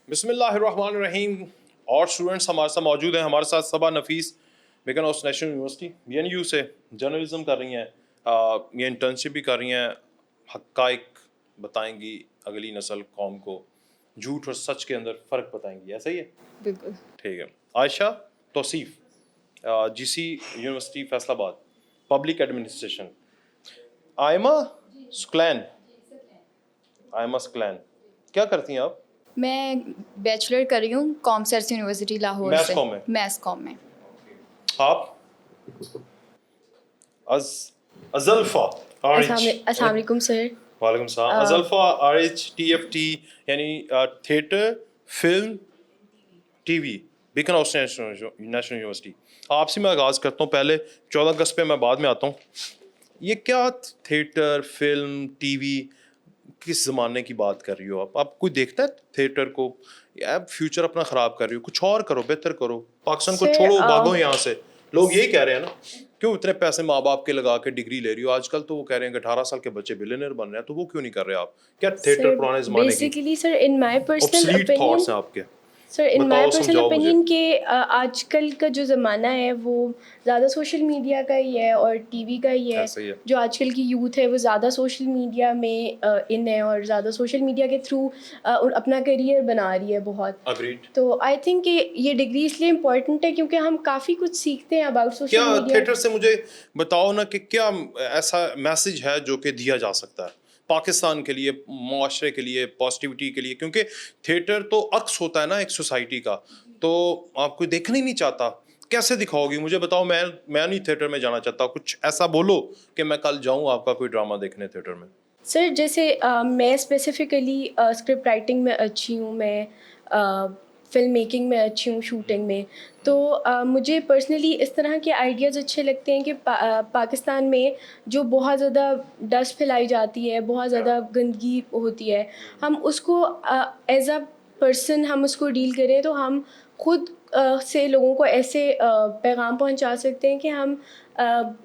بسم اللہ الرحمن الرحیم. اور اسٹوڈنٹس ہمارے ساتھ موجود ہیں. ہمارے ساتھ Saba Nafees Beaconhouse National University BNU سے جرنلزم کر رہی ہیں. یہ انٹرنشپ بھی کر رہی ہیں. حقائق بتائیں گی اگلی نسل قوم کو, جھوٹ اور سچ کے اندر فرق بتائیں گی. ایسا ہی ہے؟ بالکل ٹھیک ہے. عائشہ توصیف, GC یونیورسٹی فیصل آباد, پبلک ایڈمنسٹریشن. آئمہ سکلین, آئمہ سکلین, کیا کرتی ہیں آپ؟ میں بیچلر کر رہی ہوں کامسرس یونیورسٹی لاہور سے, میس کام میں. آپ؟ ازلفا السلام علیکم سر. وعلیکم السلام. ازلفا RH TFT یعنی theatre film T V Beaconhouse National University. آپ سے میں آغاز کرتا ہوں. پہلے 14 اگست پہ میں بعد میں آتا ہوں. یہ کیا تھیٹر فلم ٹی وی کس زمانے کی بات کر رہی ہو آپ؟ آپ کوئی دیکھتا ہے تھیٹر کو؟ آپ فیوچر اپنا خراب کر رہی ہو, کچھ اور کرو, بہتر کرو. پاکستان کو چھوڑو, بھاگو یہاں سے. لوگ یہی کہہ رہے ہیں نا, کیوں اتنے پیسے ماں باپ کے لگا کے ڈگری لے رہی ہو؟ آج کل تو وہ کہہ رہے ہیں کہ 18 سال کے بچے بلینئر بن رہے ہیں, تو وہ کیوں نہیں کر رہے آپ؟ کیا تھیٹر پرانے زمانے کی basically sir in my personal obsolete opinion thoughts ہیں آپ کے؟ سر ان مائی پرسنل سمجھاؤ اوپینین کہ آج کل کا جو زمانہ ہے وہ زیادہ سوشل میڈیا کا ہی ہے اور ٹی وی کا ہی ہے. جو آج کل کی یوتھ ہے وہ زیادہ سوشل میڈیا میں ان ہے اور زیادہ سوشل میڈیا کے تھرو اپنا کیریئر بنا رہی ہے بہت. تو آئی تھنک کہ یہ ڈگری اس لیے امپورٹنٹ ہے کیونکہ ہم کافی کچھ سیکھتے ہیں اباؤٹ سوشل میڈیا. کیا تھیٹر سے مجھے بتاؤ نا کہ کیا ایسا میسج ہے جو کہ دیا جا سکتا ہے پاکستان کے لیے, معاشرے کے لیے, پازیٹیوٹی کے لیے؟ کیونکہ تھیٹر تو عکس ہوتا ہے نا ایک سوسائٹی کا, تو آپ کوئی دیکھنا ہی نہیں چاہتا. کیسے دکھاؤ گی مجھے بتاؤ. میں نہیں تھیٹر میں جانا چاہتا. کچھ ایسا بولو کہ میں کل جاؤں آپ کا کوئی ڈرامہ دیکھنے تھیٹر میں. سر جیسے میں اسپیسیفکلی اسکرپٹ رائٹنگ میں اچھی ہوں, میں فلم میکنگ میں اچھی ہوں, شوٹنگ میں. تو مجھے پرسنلی اس طرح کے آئیڈیاز اچھے لگتے ہیں کہ پاکستان میں جو بہت زیادہ ڈسٹ پھیلائی جاتی ہے, بہت زیادہ گندگی ہوتی ہے, ہم اس کو ایز اے پرسن ہم اس کو ڈیل کریں تو ہم خود سے لوگوں کو ایسے پیغام پہنچا سکتے ہیں کہ ہم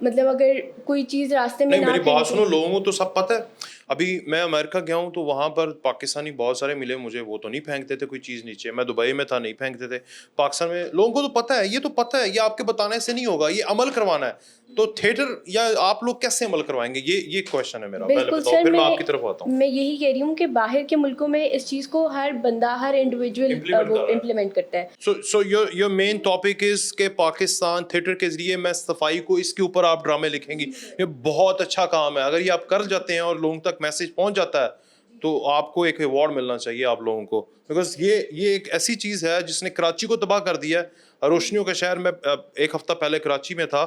مطلب اگر کوئی چیز راستے میں نہیں, میری بات سنو. پھینکیں. لوگوں کو تو سب پتہ ہے. ابھی میں امریکہ گیا ہوں تو وہاں پر پاکستانی بہت سارے ملے مجھے, وہ تو نہیں پھینکتے تھے کوئی چیز نیچے. میں دبئی میں تھا, نہیں پھینکتے تھے. پاکستان میں لوگوں کو تو پتہ ہے, یہ تو پتہ ہے, یہ آپ کے بتانے سے نہیں ہوگا, یہ عمل کروانا ہے. تو تھیٹر یا آپ لوگ کیسے عمل کروائیں گے؟ یہ کویشچن ہے میرا. پہلے بتاؤ, پھر میں آپ کی طرف آتا ہوں. میں یہی کہہ رہی ہوں کہ باہر کے ملکوں میں اس چیز کو ہر بندہ, ہر انڈیویجول وہ امپلیمنٹ کرتا ہے. So your main topic is کہ پاکستان تھیٹر کے ذریعے میں صفائی کو, اس کے اوپر آپ ڈرامے لکھیں گی. یہ بہت اچھا کام ہے. اگر یہ آپ کر جاتے ہیں اور لوگوں تک میسج پہنچ جاتا ہے تو آپ کو ایک ایوارڈ ملنا چاہیے آپ لوگوں کو, بیکاز یہ ایک ایسی چیز ہے جس نے کراچی کو تباہ کر دیا ہے. روشنیوں کے شہر میں ایک ہفتہ پہلے کراچی میں تھا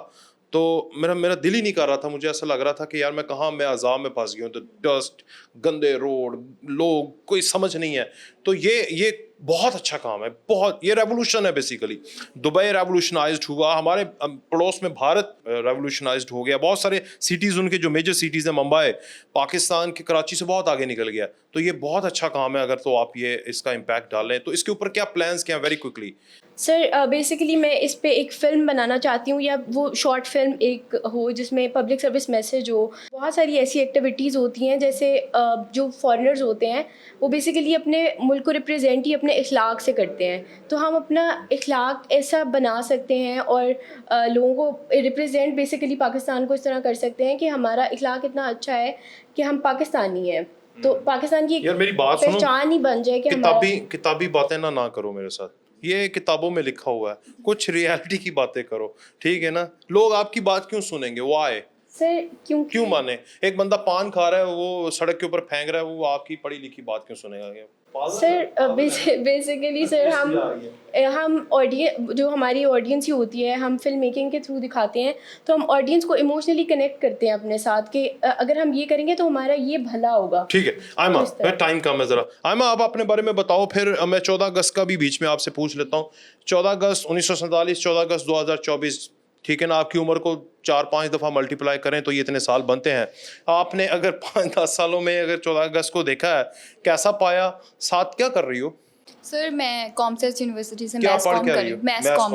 تو میرا دل ہی نہیں کر رہا تھا. مجھے ایسا لگ رہا تھا کہ یار میں کہاں, میں عذاب میں پھنس گیا ہوں. تو ڈسٹ, گندے روڈ, لوگ, کوئی سمجھ نہیں ہے. تو یہ بہت اچھا کام ہے, بہت. یہ ریولوشن ہے بیسیکلی. دبئی ریولوشنائزڈ ہوا, ہمارے پڑوس میں بھارت ریولوشنائزڈ ہو گیا. بہت سارے سٹیز, ان کے جو میجر سٹیز ہیں, ممبئی, پاکستان کے کراچی سے بہت آگے نکل گیا. تو یہ بہت اچھا کام ہے. اگر تو آپ یہ اس کا امپیکٹ ڈالیں تو اس کے اوپر کیا پلانس کیا ہیں ویری کوئکلی؟ سر بیسیکلی میں اس پہ ایک فلم بنانا چاہتی ہوں, یا وہ شارٹ فلم ایک ہو جس میں پبلک سروس میسیج ہو. بہت ساری ایسی ایکٹیویٹیز ہوتی ہیں جیسے جو فارنرز ہوتے ہیں وہ بیسیکلی اپنے ملک کو ریپرزینٹ ہی اپنے اخلاق سے کرتے ہیں. تو ہم اپنا اخلاق ایسا بنا سکتے ہیں اور لوگوں کو ریپرزینٹ بیسیکلی پاکستان کو اس طرح کر سکتے ہیں کہ ہمارا اخلاق اتنا اچھا ہے کہ ہم پاکستانی ہیں. تو پاکستان کی پہچان ہی بن جائے کہ کتابی باتیں نہ کرو میرے ساتھ. یہ کتابوں میں لکھا ہوا ہے, کچھ ریالٹی کی باتیں کرو, ٹھیک ہے نا؟ لوگ آپ کی بات کیوں سنیں گے؟ وہ آئے سر کیوں مانے؟ ایک بندہ پان کھا رہا ہے, وہ سڑک کے اوپر پھینک رہا ہے, وہ آپ کی پڑھی لکھی بات کیوں سنے گا؟ سر بیسیکلی سر ہم جو ہماری آڈینس ہی ہوتی ہے, ہم فلم میکنگ کے تھرو دکھاتے ہیں تو ہم آڈینس کو ایموشنلی کنیکٹ کرتے ہیں اپنے ساتھ کہ اگر ہم یہ کریں گے تو ہمارا یہ بھلا ہوگا. ٹھیک ہے آئمہ, ٹائم کم ہے ذرا. آئمہ آپ اپنے بارے میں بتاؤ, پھر میں 14 اگست کا بھی بیچ میں آپ سے پوچھ لیتا ہوں. 14 اگست 1947, 14 اگست 2024, ٹھیک ہے نا؟ آپ کی عمر کو 4-5 دفعہ ملٹیپلائی کریں تو یہ اتنے سال بنتے ہیں. آپ نے اگر 5-10 سالوں میں اگر 14 اگست کو دیکھا ہے, کیسا پایا؟ ساتھ کیا کر رہی ہو؟ سر میں کامسرس یونیورسٹی سے میس کام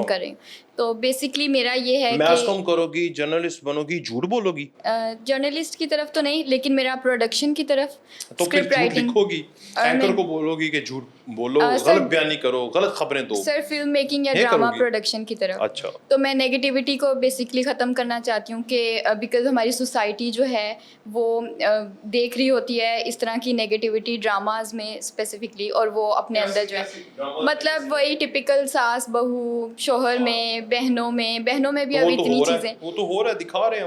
کر رہی ہوں. تو بیسکلی میرا یہ ہے میس کہ کام کرو گی, جرنلسٹ بنو گی, جھوٹ بولو گی؟ جرنلسٹ کی طرف تو نہیں, لیکن میرا پروڈکشن کی طرف, تو پھر جھوٹ لکھو گی, اینکر کو بولو گی کہ جھوٹ بولو, غلط بیانی کرو, غلط خبریں دو. سر فلم میکنگ یا ڈرامہ پروڈکشن کی طرف. اچھا. تو میں نیگیٹیوٹی کو بیسکلی ختم کرنا چاہتی ہوں کہ بیکاز ہماری سوسائٹی جو ہے وہ دیکھ رہی ہوتی ہے اس طرح کی نیگیٹیوٹی ڈراماز میں اسپیسیفکلی, اور وہ اپنے اندر جو ہے مطلب وہی ٹپیکل ساس بہو شوہر میں, بہنوں میں بھی اب اتنی چیزیں, وہ تو ہو رہا ہے, دکھا رہے ہیں.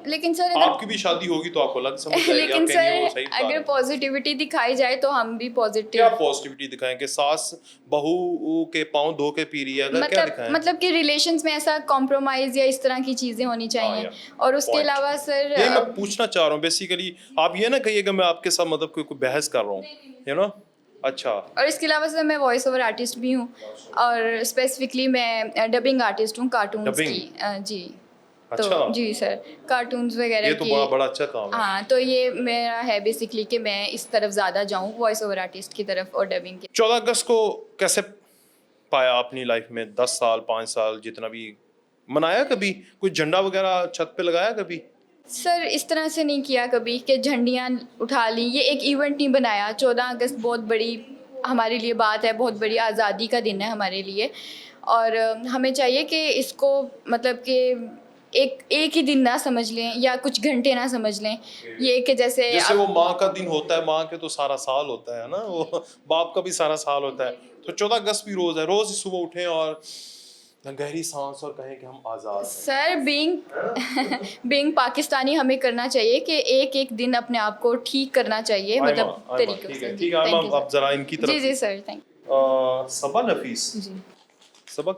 لیکن سر آپ کی بھی شادی ہوگی تو آپ کو الگ سمجھ آئے گی. لیکن سر اگر پازیٹیوٹی دکھائی جائے تو ہم بھی پازیٹیو. کیا پازیٹیوٹی دکھائیں کہ ساس بہو کے پاؤں دھو کے پی رہی ہے, اگر کیا دکھائیں؟ مطلب کہ ریلیشنز میں ایسا کمپرومائز یا اس طرح کی چیزیں ہونی چاہیے. اور اس کے علاوہ سر یہ میں پوچھنا چاہ رہا ہوں بیسیکلی, آپ یہ نہ کہیے کہ میں آپ کے ساتھ مطلب کوئی بحث کر رہا ہوں, یو نو. اچھا. اور اس کے علاوہ سر میں وائس اوور آرٹسٹ بھی ہوں, اور اسپیسیفکلی میں ڈبنگ آرٹسٹ ہوں کارٹونس کی. جی تو جی سر, کارٹونز وغیرہ یہ تو بڑا اچھا کام ہے. ہاں, تو یہ میرا ہے بیسکلی کہ میں اس طرف زیادہ جاؤں, وائس اوور آرٹسٹ کی طرف اور ڈبنگ کی. 14 اگست کو کیسے پایا اپنی لائف میں؟ 10 سال 5 سال جتنا بھی منایا, کبھی کوئی جھنڈا وغیرہ چھت پہ لگایا کبھی؟ سر اس طرح سے نہیں کیا کبھی کہ جھنڈیاں اٹھا لی, یہ ایک ایونٹ نہیں بنایا. 14 اگست بہت بڑی ہمارے لیے بات ہے, بہت بڑی آزادی کا دن ہے ہمارے لیے, اور ہمیں چاہیے کہ اس کو مطلب کہ ایک ہی دن نہ سمجھ لیں یا کچھ گھنٹے نہ سمجھ لیں. یہ کہ جیسے وہ ماں کا دن ہوتا ہے, ماں کے تو سارا سال ہوتا ہے نا, وہ باپ کا بھی سارا سال ہوتا ہے. تو 14 اگست بھی روز ہے, روز صبح اٹھیں اور گہری سانس اور کہیں کہ ہم آزاد. سر بینگ پاکستانی ہمیں کرنا چاہیے کہ ایک دن اپنے آپ کو ٹھیک کرنا چاہیے, مطلب طریقے سے. ٹھیک ہے, اب ذرا ان کی طرف. جی سر, تھینک یو. صبا نفیس, جی. صبا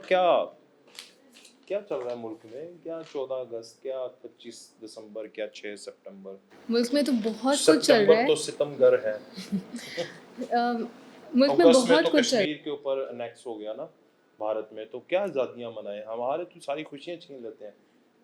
کیا چل رہا ہے ملک میں؟ کیا 14 اگست, کیا 25 دسمبر, کیا 6 سپٹمبر؟ ملک میں تو بہت کچھ چل رہا ہے. تو ستم گر ہے. ملک میں بہت کچھ چل رہا ہے. کشمیر کے اوپر انیکس ہو گیا نا بھارت میں, تو کیا آزادیاں منائیں, ہمارے تو ساری خوشیاں چھین لیتے ہیں.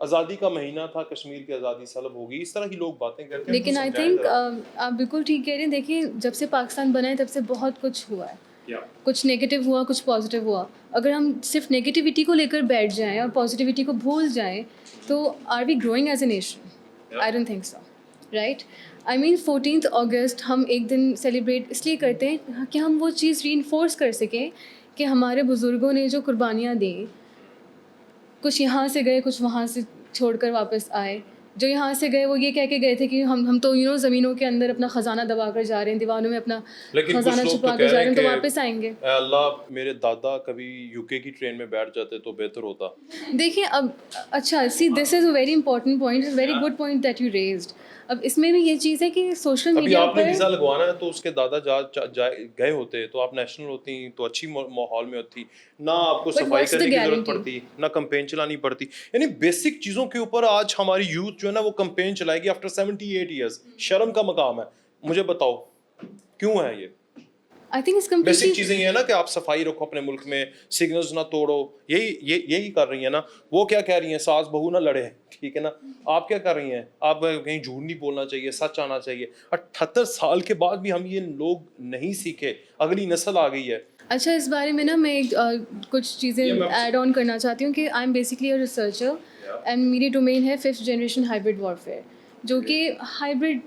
آزادی کا مہینہ تھا, کشمیر کی آزادی سلب ہوگی, اس طرح کی لوگ باتیں کرتے ہیں. لیکن آئی تھنک آپ بالکل ٹھیک کہہ رہے ہیں. دیکھیے جب سے پاکستان بنا ہے تب سے بہت کچھ ہوا ہے, کچھ نیگیٹو ہوا, کچھ پازیٹیو ہوا. اگر ہم صرف نیگیٹیوٹی کو لے کر بیٹھ جائیں اور پازیٹیوٹی کو بھول جائیں تو are we growing as a nation? I don't think so, right. I mean 14 اگست ہم ایک دن سیلیبریٹ اس لیے کرتے ہیں کہ ہم وہ چیز ری انفورس کر سکیں کہ ہمارے بزرگوں نے جو قربانیاں دیں, کچھ یہاں سے گئے, کچھ وہاں سے چھوڑ کر واپس آئے. جو یہاں سے گئے وہ یہ کہہ کے گئے تھے کہ ہم تو زمینوں کے اندر اپنا خزانہ دبا کر جا رہے ہیں, دیواروں میں اپنا خزانہ چھپا کر جا رہے ہیں, تو واپس آئیں گے. اے اللہ, میرے دادا کبھی یو کے کی ٹرین میں بیٹھ جاتے تو بہتر ہوتا. دیکھیے اب اچھا, see this is a very important point, very good point that you raised. اب اس میں بھی یہ چیز ہے کہ سوشل میڈیا پر ویزا لگوانا ہے تو اس کے دادا گئے ہوتے تو آپ نیشنل ہوتی تو اچھی ماحول میں ہوتی, نہ آپ کو صفائی کرنے کی ضرورت پڑتی, نہ کمپین چلانی پڑتی. یعنی بیسک چیزوں کے اوپر آج ہماری یوتھ جو ہے نا وہ کمپین چلائے گی آفٹر 78 ایئرس. شرم کا مقام ہے. مجھے بتاؤ کیوں ہے یہ؟ I think it's completely basic چیزیں یہ ہے نا کہ آپ صفائی رکھو اپنے ملک میں, سگنلز نہ توڑو, یہی کر رہی ہیں نا. وہ کیا کہہ رہی ہیں, ساس بہو نہ لڑے, ٹھیک ہے نا. آپ کیا کر رہی ہیں, آپ کہیں جھوٹ نہیں بولنا چاہیے, سچ آنا چاہیے. 78 سال کے بعد بھی ہم یہ لوگ نہیں سیکھے, اگلی نسل آ گئی ہے. اچھا, اس بارے میں نا میں کچھ چیزیں ایڈ آن کرنا چاہتی ہوں کہ I am basically a researcher and میری ڈومین ہے 5th جنریشن ہائبرڈ وارفیئر, جو کہ ہائبرڈ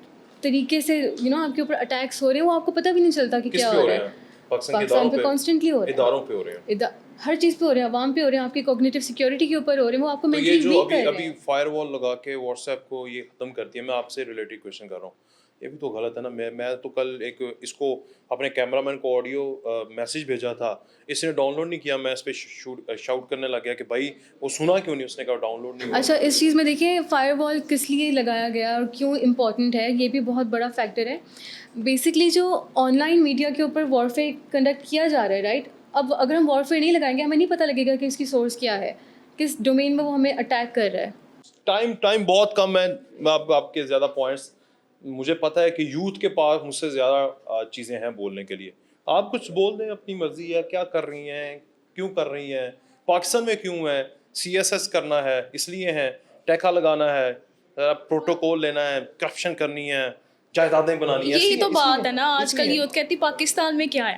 طریقے سے آپ کے اوپر اٹیکس ہو رہے ہیں, وہ آپ کو پتہ بھی نہیں چلتا کہ کیا ہو رہا ہے. پاکستان پہ کانسٹنٹلی ہو رہا ہے, اداروں پہ ہو رہے ہیں, ہر چیز پہ ہو رہے ہیں, عوام پہ ہو رہے ہیں, آپ کی کوگنیٹو سیکیورٹی کے اوپر ہو رہے ہیں, وہ آپ کو مینٹلی ویک کر رہے ہیں. ابھی فائر وال لگا کے واٹس ایپ کو یہ ختم کرتی ہے. میں آپ سے ریلیٹڈ کویشچن کر رہا ہوں, یہ بھی تو غلط ہے نا. میں تو کل اس کو اپنے کیمرہ مین کو آڈیو میسیج بھیجا تھا, اس نے ڈاؤن لوڈ نہیں کیا. میں اس پہ شاؤٹ کرنے لگ گیا کہ بھائی وہ سنا کیوں نہیں, اس نے کہا ڈاؤن لوڈ نہیں. اچھا, اس چیز میں دیکھیے فائر وال کس لیے لگایا گیا اور کیوں امپورٹنٹ ہے, یہ بھی بہت بڑا فیکٹر ہے. بیسکلی جو آن لائن میڈیا کے اوپر وارفیئر کنڈکٹ کیا جا رہا ہے, رائٹ. اب اگر ہم وارفیئر نہیں لگائیں گے, ہمیں نہیں پتہ لگے گا کہ اس کی سورس کیا ہے, کس ڈومین میں وہ ہمیں اٹیک کر رہا ہے. ٹائم بہت کم ہے. آپ کے زیادہ پوائنٹس مجھے پتہ ہے کہ یوتھ کے پاس مجھ سے زیادہ چیزیں ہیں بولنے کے لیے. آپ کچھ بول دیں, اپنی مرضی ہے, کیا کر رہی ہیں, کیوں کر رہی ہیں, پاکستان میں کیوں ہے, CSS کرنا ہے اس لیے ہے, ٹیکا لگانا ہے, پروٹوکول لینا ہے, کرپشن کرنی ہے, جائیدادیں بنانی ہے. یہی تو بات ہے نا, آج کل یوتھ کہتی پاکستان میں کیا ہے,